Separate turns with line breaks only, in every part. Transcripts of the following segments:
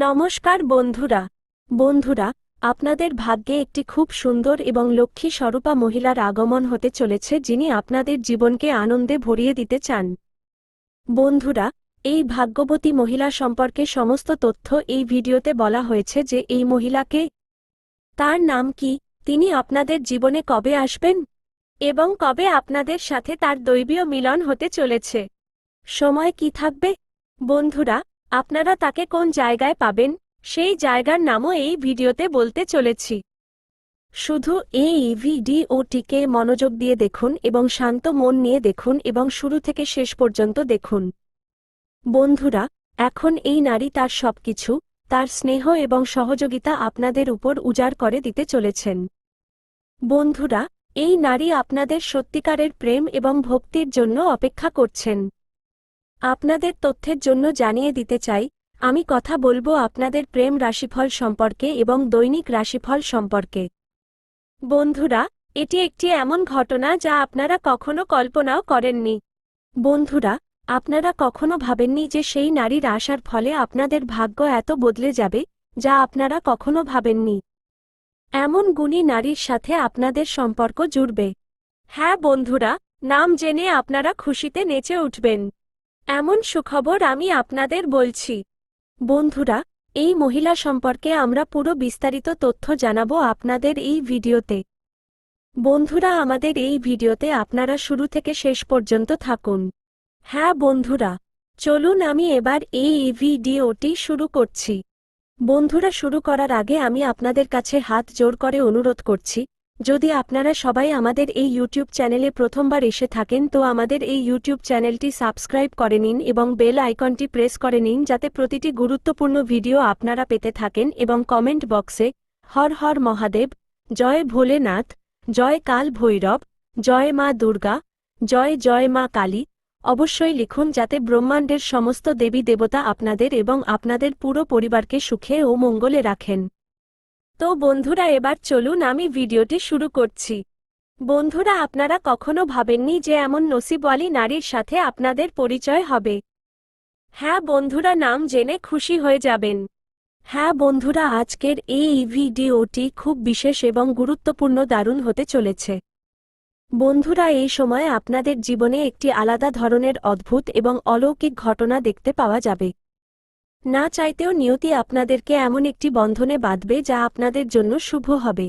নমস্কার বন্ধুরা। বন্ধুরা, আপনাদের ভাগ্যে একটি খুব সুন্দর এবং লক্ষ্মী স্বরূপা মহিলার আগমন হতে চলেছে, যিনি আপনাদের জীবনকে আনন্দে ভরিয়ে দিতে চান। বন্ধুরা, এই ভাগ্যবতী মহিলা সম্পর্কে সমস্ত তথ্য এই ভিডিওতে বলা হয়েছে যে এই মহিলাকে, তার নাম কি, তিনি আপনাদের জীবনে কবে আসবেন এবং কবে আপনাদের সাথে তার দৈবীয় মিলন হতে চলেছে, সময় কি থাকবে। বন্ধুরা, আপনারা তাকে কোন জায়গায় পাবেন সেই জায়গার নামও এই ভিডিওতে বলতে চলেছি। শুধু এই ভিডিওটিকে মনোযোগ দিয়ে দেখুন এবং শান্ত মন নিয়ে দেখুন এবং শুরু থেকে শেষ পর্যন্ত দেখুন। বন্ধুরা, এখন এই নারী তার সবকিছু, তার স্নেহ এবং সহযোগিতা আপনাদের উপর উজাড় করে দিতে চলেছেন। বন্ধুরা, এই নারী আপনাদের সত্যিকারের প্রেম এবং ভক্তির জন্য অপেক্ষা করছেন। আপনাদের তথ্যের জন্য জানিয়ে দিতে চাই, আমি কথা বলবো আপনাদের প্রেম রাশিফল সম্পর্কে এবং দৈনিক রাশিফল সম্পর্কে। বন্ধুরা, এটি একটি এমন ঘটনা যা আপনারা কখনো কল্পনাও করেননি। বন্ধুরা, আপনারা কখনো ভাবেননি যে সেই নারীর আসার ফলে আপনাদের ভাগ্য এত বদলে যাবে, যা আপনারা কখনো ভাবেননি। এমন গুণী নারীর সাথে আপনাদের সম্পর্ক জুড়বে। হ্যাঁ বন্ধুরা, নাম জেনে আপনারা খুশিতে নেচে উঠবেন। এমন সুখবর আমি আপনাদের বলছি। বন্ধুরা, এই মহিলা সম্পর্কে আমরা পুরো বিস্তারিত তথ্য জানাবো আপনাদের এই ভিডিওতে। বন্ধুরা, আমাদের এই ভিডিওতে আপনারা শুরু থেকে শেষ পর্যন্ত থাকুন। হ্যাঁ বন্ধুরা, চলুন আমি এবার এই ভিডিওটি শুরু করছি। বন্ধুরা, শুরু করার আগে আমি আপনাদের কাছে হাত জোড় করে অনুরোধ করছি, যদি আপনারা সবাই আমাদের এই ইউটিউব চ্যানেলে প্রথমবার এসে থাকেন তো আমাদের এই ইউটিউব চ্যানেলটি সাবস্ক্রাইব করে নিন এবং বেল আইকনটি প্রেস করে নিন, যাতে প্রতিটি গুরুত্বপূর্ণ ভিডিও আপনারা পেতে থাকেন। এবং কমেন্ট বক্সে হর হর মহাদেব, জয় ভোলেনাথ, জয় কাল ভৈরব, জয় মা দুর্গা, জয় জয় মা কালী অবশ্যই লিখুন, যাতে ব্রহ্মাণ্ডের সমস্ত দেবী দেবতা আপনাদের এবং আপনাদের পুরো পরিবারকে সুখে ও মঙ্গলে রাখেন। তো বন্ধুরা, এবার চলুন আমি ভিডিওটি শুরু করছি। বন্ধুরা, আপনারা কখনো ভাবেননি যে এমন নসিবওয়ালী নারীর সাথে আপনাদের পরিচয় হবে। হ্যাঁ বন্ধুরা, নাম জেনে খুশি হয়ে যাবেন। হ্যাঁ বন্ধুরা, আজকের এই ভিডিওটি খুব বিশেষ এবং গুরুত্বপূর্ণ, দারুণ হতে চলেছে। বন্ধুরা, এই সময় আপনাদের জীবনে একটি আলাদা ধরনের অদ্ভুত এবং অলৌকিক ঘটনা দেখতে পাওয়া যাবে। না চাইতেও নিয়তি আপনাদেরকে এমন একটি বন্ধনে বাঁধবে যা আপনাদের জন্য শুভ হবে।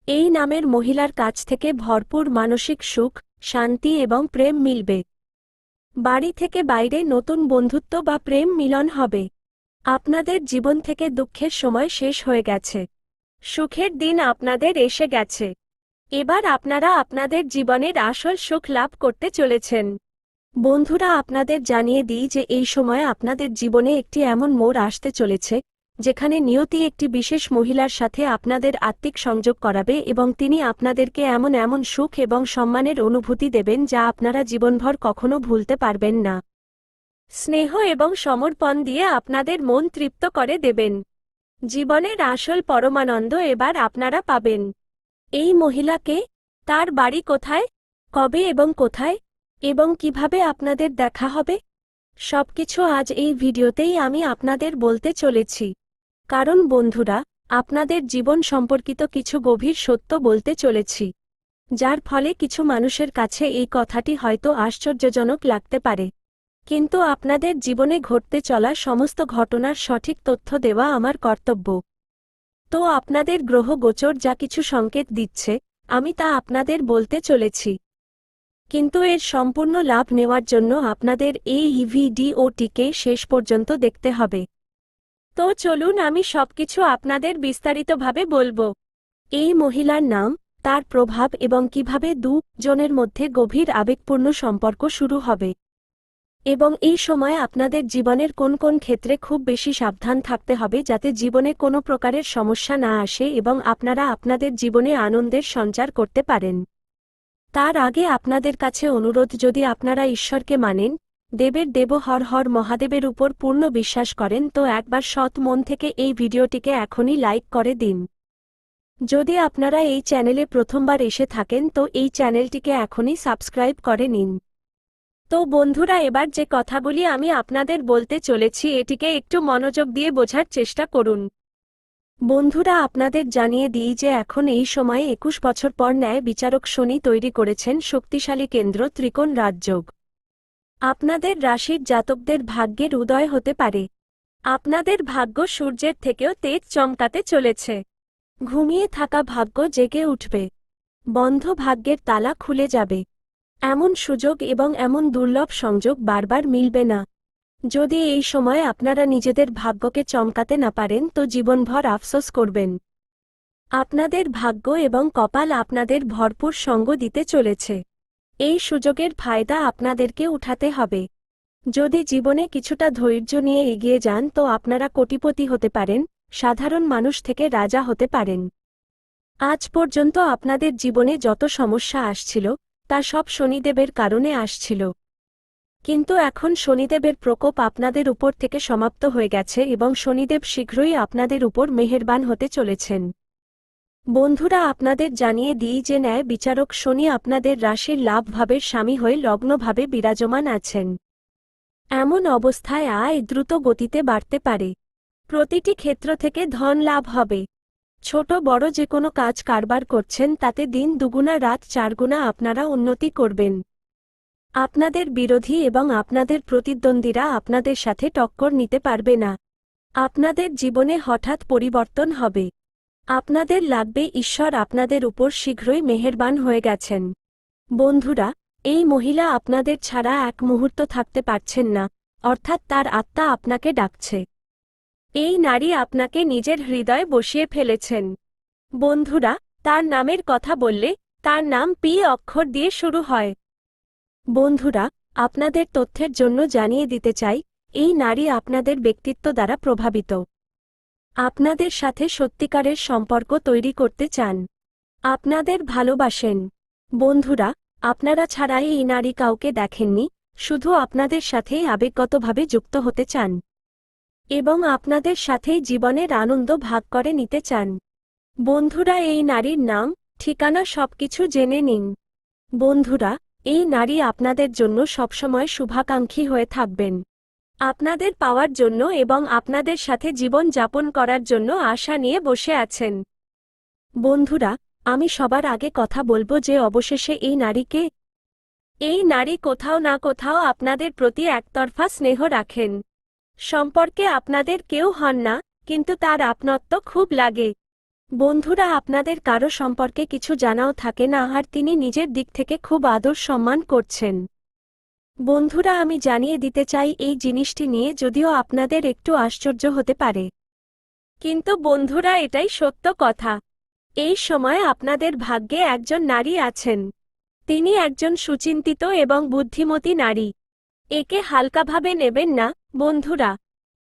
এই নামের মহিলার কাছ থেকে ভরপুর মানসিক সুখ, শান্তি এবং প্রেম মিলবে। বাড়ি থেকে বাইরে নতুন বন্ধুত্ব বা প্রেম মিলন হবে। আপনাদের জীবন থেকে দুঃখের সময় শেষ হয়ে গেছে। সুখের দিন আপনাদের এসে গেছে। এবার আপনারা আপনাদের জীবনের আসল সুখ লাভ করতে চলেছেন। বন্ধুরা, আপনাদের জানিয়ে দিই যে এই সময় আপনাদের জীবনে একটি এমন মোড় আসতে চলেছে, যেখানে নিয়তি একটি বিশেষ মহিলার সাথে আপনাদের আত্মিক সংযোগ করাবে এবং তিনি আপনাদেরকে এমন এমন সুখ এবং সম্মানের অনুভূতি দেবেন যা আপনারা জীবনভর কখনো ভুলতে পারবেন না। স্নেহ এবং সমর্পণ দিয়ে আপনাদের মন তৃপ্ত করে দেবেন। জীবনের আসল পরমানন্দ এবার আপনারা পাবেন। এই মহিলাকে, তার বাড়ি কোথায়, কবে এবং কোথায়, এবং কিভাবে আপনাদের দেখা হবে, সবকিছু আজ এই ভিডিওতেই আমি আপনাদের বলতে চলেছি। কারণ বন্ধুরা, আপনাদের জীবন সম্পর্কিত কিছু গভীর সত্য বলতে চলেছি, যার ফলে কিছু মানুষের কাছে এই কথাটি হয়তো আশ্চর্যজনক লাগতে পারে, কিন্তু আপনাদের জীবনে ঘটতে চলা সমস্ত ঘটনার সঠিক তথ্য দেওয়া আমার কর্তব্য। তো আপনাদের গ্রহ গোচর যা কিছু সংকেত দিচ্ছে, আমি তা আপনাদের বলতে চলেছি। কিন্তু এর সম্পূর্ণ লাভ নেওয়ার জন্য আপনাদের এই ভিডিওটিকে শেষ পর্যন্ত দেখতে হবে। তো চলুন আমি সবকিছু আপনাদের বিস্তারিতভাবে বলবো। এই মহিলার নাম, তার প্রভাব এবং কিভাবে দুজনের মধ্যে গভীর আবেগপূর্ণ সম্পর্ক শুরু হবে, এবং এই সময় আপনাদের জীবনের কোন কোন ক্ষেত্রে খুব বেশি সাবধান থাকতে হবে যাতে জীবনে কোনো প্রকারের সমস্যা না আসে এবং আপনারা আপনাদের জীবনে আনন্দের সঞ্চার করতে পারেন। তার আগে আপনাদের কাছে অনুরোধ, যদি আপনারা ঈশ্বরকে মানেন, দেবের দেব হর হর মহাদেবের উপর পূর্ণ বিশ্বাস করেন, তো একবার সৎ মন থেকে এই ভিডিওটিকে এখনই লাইক করে দিন। যদি আপনারা এই চ্যানেলে প্রথমবার এসে থাকেন তো এই চ্যানেলটিকে এখনই সাবস্ক্রাইব করে নিন। তো বন্ধুরা, এবার যে কথাগুলি আমি আপনাদের বলতে চলেছি এটিকে একটু মনোযোগ দিয়ে বোঝার চেষ্টা করুন। বন্ধুরা, আপনাদের জানিয়ে দিই যে এখন এই সময়ে 21 বছর পর ন্যায় বিচারক শনি তৈরি করেছেন শক্তিশালী কেন্দ্র ত্রিকোণ রাজযোগ। আপনাদের রাশির জাতকদের ভাগ্যের উদয় হতে পারে। আপনাদের ভাগ্য সূর্যের থেকেও তেজ চমকাতে চলেছে। ঘুমিয়ে থাকা ভাগ্য জেগে উঠবে। বন্ধ ভাগ্যের তালা খুলে যাবে। এমন সুযোগ এবং এমন দুর্লভ সংযোগ বারবার মিলবে না। যদি এই সময় আপনারা নিজেদের ভাগ্যকে চমকাতে না পারেন তো জীবনভর আফসোস করবেন। আপনাদের ভাগ্য এবং কপাল আপনাদের ভরপুর সঙ্গ দিতে চলেছে। এই সুযোগের ফায়দা আপনাদেরকে উঠাতে হবে। যদি জীবনে কিছুটা ধৈর্য নিয়ে এগিয়ে যান তো আপনারা কোটিপতি হতে পারেন, সাধারণ মানুষ থেকে রাজা হতে পারেন। আজ পর্যন্ত আপনাদের জীবনে যত সমস্যা আসছিল তা সব শনিদেবের কারণে আসছিল। কিন্তু এখন শনিদেবের প্রকোপ আপনাদের উপর থেকে সমাপ্ত হয়ে গেছে এবং শনিদেব শীঘ্রই আপনাদের উপর মেহেরবান হতে চলেছেন। বন্ধুরা, আপনাদের জানিয়ে দিই যে ন্যায় বিচারক শনি আপনাদের রাশির লাভভাবের স্বামী হয়ে লগ্নভাবে বিরাজমান আছেন। এমন অবস্থায় আয় দ্রুত গতিতে বাড়তে পারে। প্রতিটি ক্ষেত্র থেকে ধন লাভ হবে। ছোট বড় যে কোনো কাজ কারবার করছেন তাতে দিন দুগুণা রাত চারগুণা আপনারা উন্নতি করবেন। আপনাদের বিরোধী এবং আপনাদের প্রতিদ্বন্দ্বীরা আপনাদের সাথে টক্কর নিতে পারবে না। আপনাদের জীবনে হঠাৎ পরিবর্তন হবে। আপনাদের লাগবে ঈশ্বর আপনাদের উপর শীঘ্রই মেহেরবান হয়ে গেছেন। বন্ধুরা, এই মহিলা আপনাদের ছাড়া এক মুহূর্ত থাকতে পারছেন না, অর্থাৎ তার আত্মা আপনাকে ডাকছে। এই নারী আপনাকে নিজের হৃদয়ে বসিয়ে ফেলেছেন। বন্ধুরা, তার নামের কথা বললে তার নাম পি অক্ষর দিয়ে শুরু হয়। বন্ধুরা, আপনাদের তথ্যের জন্য জানিয়ে দিতে চাই, এই নারী আপনাদের ব্যক্তিত্ব দ্বারা প্রভাবিত। আপনাদের সাথে সত্যিকারের সম্পর্ক তৈরি করতে চান। আপনাদের ভালোবাসেন। বন্ধুরা, আপনারা ছাড়াই এই নারী কাউকে দেখেননি, শুধু আপনাদের সাথেই আবেগগতভাবে যুক্ত হতে চান এবং আপনাদের সাথেই জীবনের আনন্দ ভাগ করে নিতে চান। বন্ধুরা, এই নারীর নাম, ঠিকানা সবকিছু জেনে নিন। বন্ধুরা, এই নারী আপনাদের জন্য সবসময় শুভাকাঙ্ক্ষী হয়ে থাকবেন। আপনাদের পাওয়ার জন্য এবং আপনাদের সাথে জীবন যাপন করার জন্য আশা নিয়ে বসে আছেন। বন্ধুরা, আমি সবার আগে কথা বলবো যে অবশেষে এই নারীকে। এই নারী কোথাও না কোথাও আপনাদের প্রতি একতরফা স্নেহ রাখেন। সম্পর্কে আপনাদের কেউ হন না, কিন্তু তার আপনত্ব খুব লাগে। বন্ধুরা, আপনাদের কারো সম্পর্কে কিছু জানাও থাকে না আর তিনি নিজের দিক থেকে খুব আদর সম্মান করছেন। বন্ধুরা, আমি জানিয়ে দিতে চাই এই জিনিসটি নিয়ে যদিও আপনাদের একটু আশ্চর্য হতে পারে, কিন্তু বন্ধুরা এটাই সত্য কথা। এই সময় আপনাদের ভাগ্যে একজন নারী আছেন। তিনি একজন সুচিন্তিত এবং বুদ্ধিমতী নারী। একে হালকাভাবে নেবেন না, বন্ধুরা।